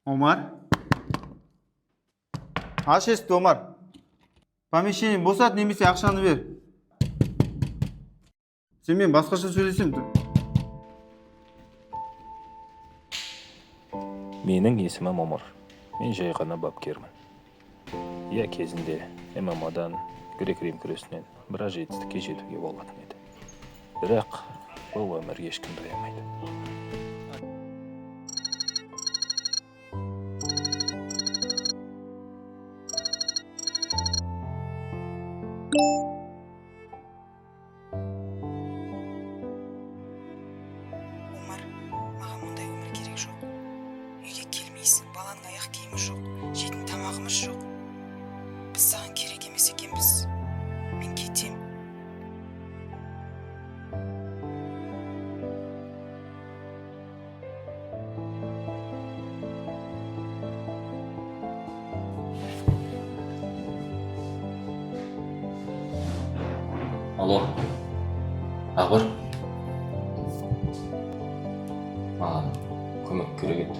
Omar. Аш есті, Omar. Помещение босат, немесе ақшаны бер. Сен мен басқаша сөйлесем. Менің есімім Омар. Мен жай ғана бапкермін. Иә, кезінде ММА-дан, грек-рим күресінен біраз жетістікке жетуге болатын еді. Бірақ бұл өмір ешкімді аямайды. Омар, маған мұндай өмір керек жоқ. Үйге келмейсің, баланың аяқ киімі жоқ, жейтін тамағымыз жоқ. Біз саған керек емес екенбіз. Мен кетем. Алло, Ақбар? Маған көмек керек еді.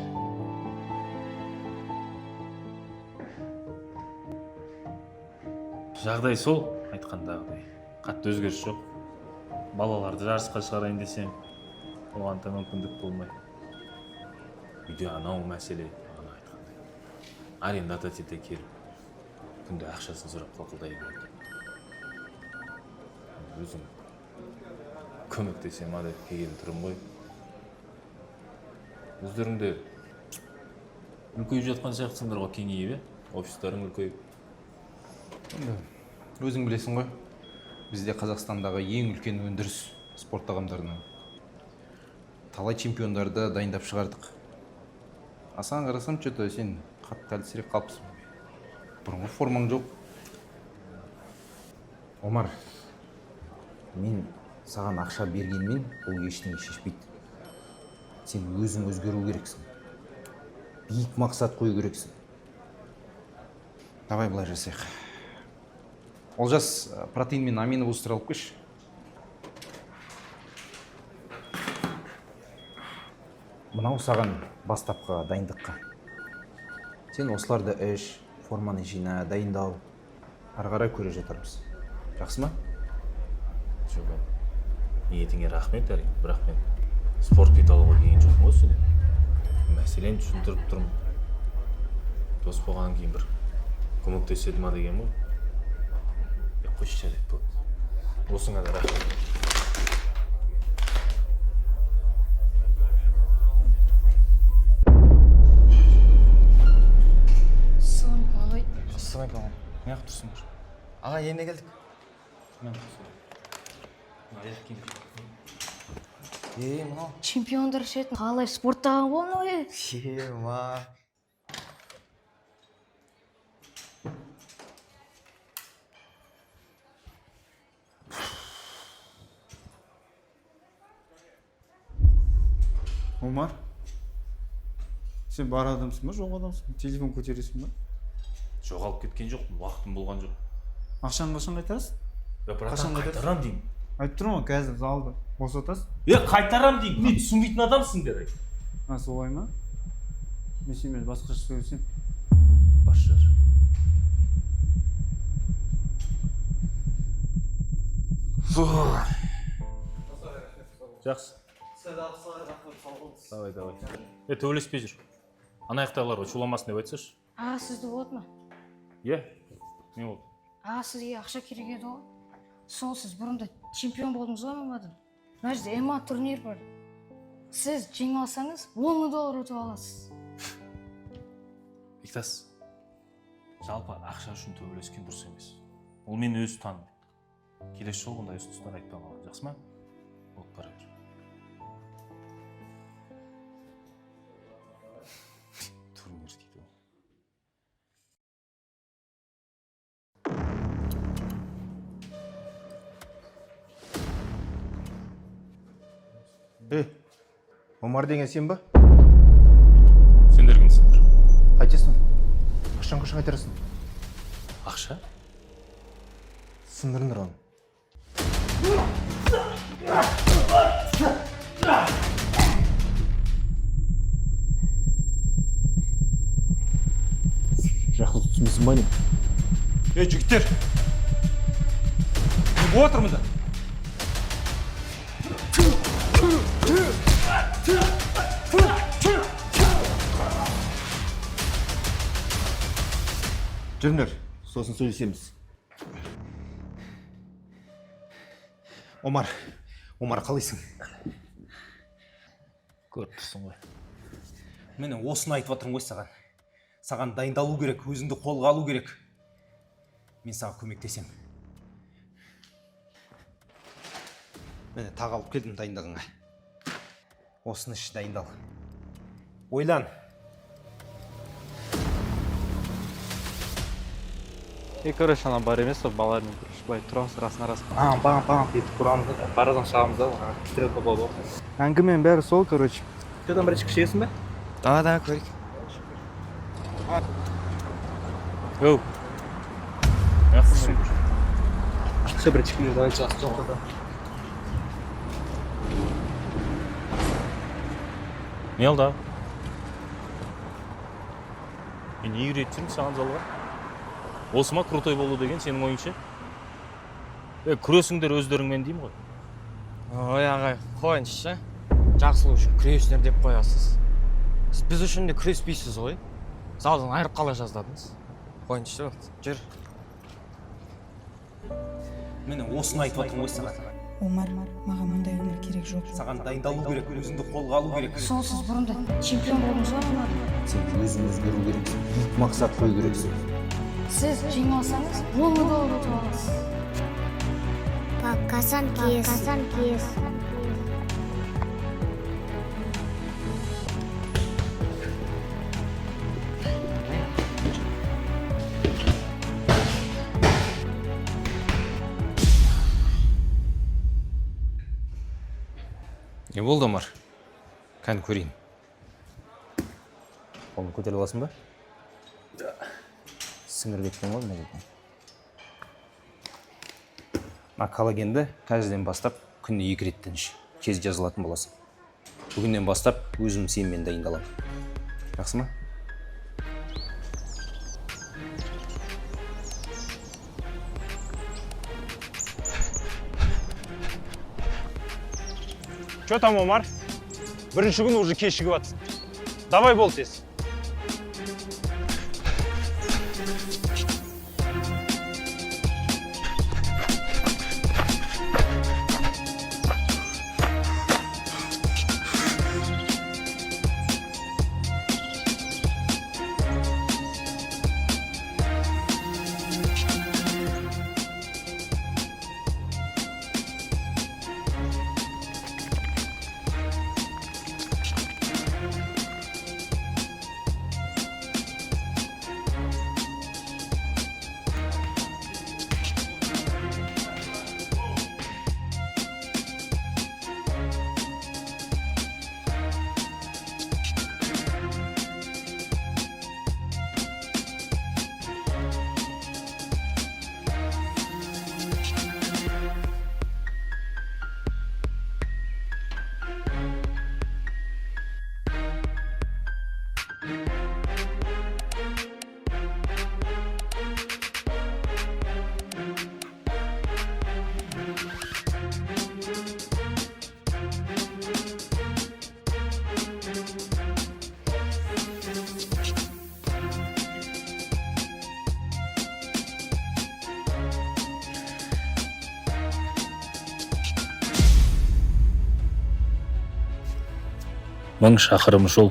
Жағдай сол, айтқандағыдай. Қатты өзгеріс жоқ. Балаларды жарысқа шығарайын десем, оған да мүмкіндік болмай. Үйде анау мәселе, ана айтқандай. Арендодатель де келіп, күнде ақшасын сұрап қылқылдай береді. Өзім көмектесем деп келген тұрым ғой. Өздеріңде үлкейіп жатқан сияқтысыңдар ғой, кеңейіп, офистарың үлкейіп. Өзің білесің ғой, бізде Қазақстандағы ең үлкен өндіріс спорт тағамдарының. Талай чемпиондарды дайындап шығардық. Асан қарасам, что-то сен қатты әлсіреп қалыпсың. Бұрынғы формаң жоқ. Омар, мен саған ақша бергенмен бұл ештеңе шешпейді. Сен өзің өзгеру керексің. Биік мақсат қою керексің. Давай былай жасайық. Олжас, протеин мен амино бустер алып келші. Мынау саған бастапқы дайындыққа. Сен осыларды іш, форманы жина, дайындал. Ары қарай көре жатармыз. Жақсы ма? Жоқ, ниетіңе рахмет әрине, бірақ мен спорт бет алуға келген жоқпын ғой сенен. Мәселені түсіндіріп тұрмын. Дос болғаннан кейін бір көмектеседі ма деген ғой. Қойшы жарайды болды. Осыңа да рахмет. Ассалаумағалейкум, ағай. Ассалаумағалейкум. Не қылып тұрсыңдар? Аға, енді келдік. Мынау. Чемпиондар ішетін қалай спорттаған болмын ғой. Ма. Омар, сен бар адамсың ба, жоқ адамсың? Телефон көтересің ба? Жоғалып кеткен жоқпын, уақытым болған жоқ. Ақшаны қашан қайтарасың? Қашан қайтарам деймін. Айтып тұрмын ғой, қазір залды босатасың. Қайтарам деймін, не түсінбейтін адамсың деді. Солай ма? Мен сенімен басқаша сөйлесем. Басшар. Жақсы. Давай. Төбелеспей жүр. Ана аяқтағыларға шуламасын деп айтсашы. Аға, сізді болды ма? Иә, не болды? Аға, сізге ақша керек еді ғой. Сол сіз бұрында чемпион болдыңыз ғой мамадан. Мына жерде ММА турнир бар. Сіз жеңіп алсаңыз, $10,000 ұтып аласыз. Бектас, жалпы ақша үшін төбелескен дұрыс емес. Ол мен өз таным. Келесі жолы бұндай ұсыныстар айтпай қалған, жақсы ма? Болып бара бер. Турнир дейді ол. Омар деген сен ба? Сендер кімсіңдер? Қайтесің? Қашан қайтарасың? Ақша? Сындырыңдар оны. ба не? Ей, жігіттер! Не болып отыр мұнда? Жүріңдер, сосын сөйлесеміз. Омар қалайсың? Көріп тұрсың ғой. Міне осыны айтып отырмын ғой саған. Саған дайындалу керек, өзіңді қолға алу керек. Мен саған көмектесем. Міне тағы алып келдім дайындығыңа. Осыны іш, дайындал. Ойлан. Короче, ана бар емес, балалармен былай тұрамыз расына. Бам деп тұрамыз да, барадан шығамыз да, стрелка болады ғой. Әңгіменің бәрі сол, короче. Жодан бір ішкі ішесің бе? Да, көрейік. Оу. Все бір ішкі давай жақсы да. Не алды? Не үйретсің саған залға? Осы ма крутой болу деген сенің ойыңша? Күресіңдер өздеріңмен деймін ғой. Ой, ағай, қойыңызшы. Жақсылық үшін күресіңдер деп қоясыз. Біз үшін де күреспейсіз ғой. Залдан айырып қалай жаздадыңыз? Қойыңызшы, жүр. Міне осыны айтып отырмын ғой саған. Омар, маған мұндай өмір керек жоқ. Саған дайындалу керек, өзіңді қолға алу керек. Сол сіз бұрында чемпион болдыңыз ғой Омар. Сен өзің өзгеру керексің, биік мақсат қою керексің. Сіз жеңе алсаңыз, $10 ұтып аласыз. Пап, қасан киесіз? Не болды, Омар? Кән көрейін. Қолын көтере аласың ба? Да. Сіңір кеткен ғой мына жерден. Коллагенді қазірден бастап күніне 2 реттен іш. Тез жазылатын боласың. Бүгіннен бастап өзім сенімен дайындаламын. Жақсы ма? Что там, Омар? Бірінші күні уже кешігіп атсың. Давай бол тез. Мың шақырым жол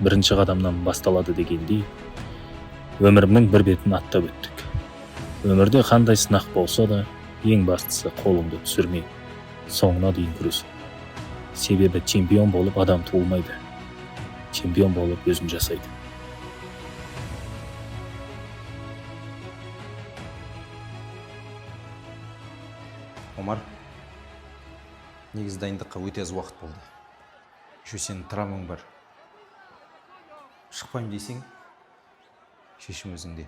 бірінші қадамнан басталады дегендей, өмірімнің бір бетін аттап өттік. Өмірде қандай сынақ болса да, ең бастысы қолыңды түсірмей, соңына дейін күресу. Себебі чемпион болып адам туылмайды. Чемпион болып өзін жасайды. Омар, негізі дайындыққа өте аз уақыт болды. Еще сенің травмаң бар. Шықпайым дейсең, шешім өзіңде.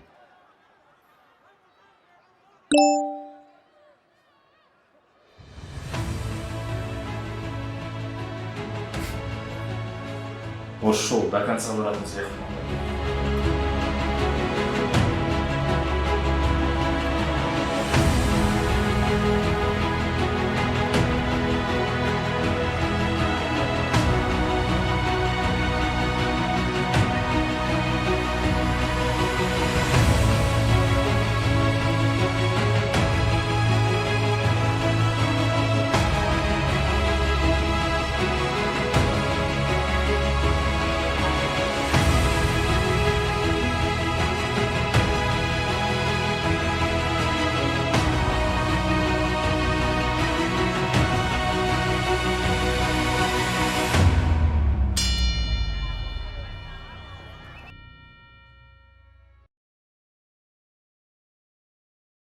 Осы шоу до конца баратын сияқты.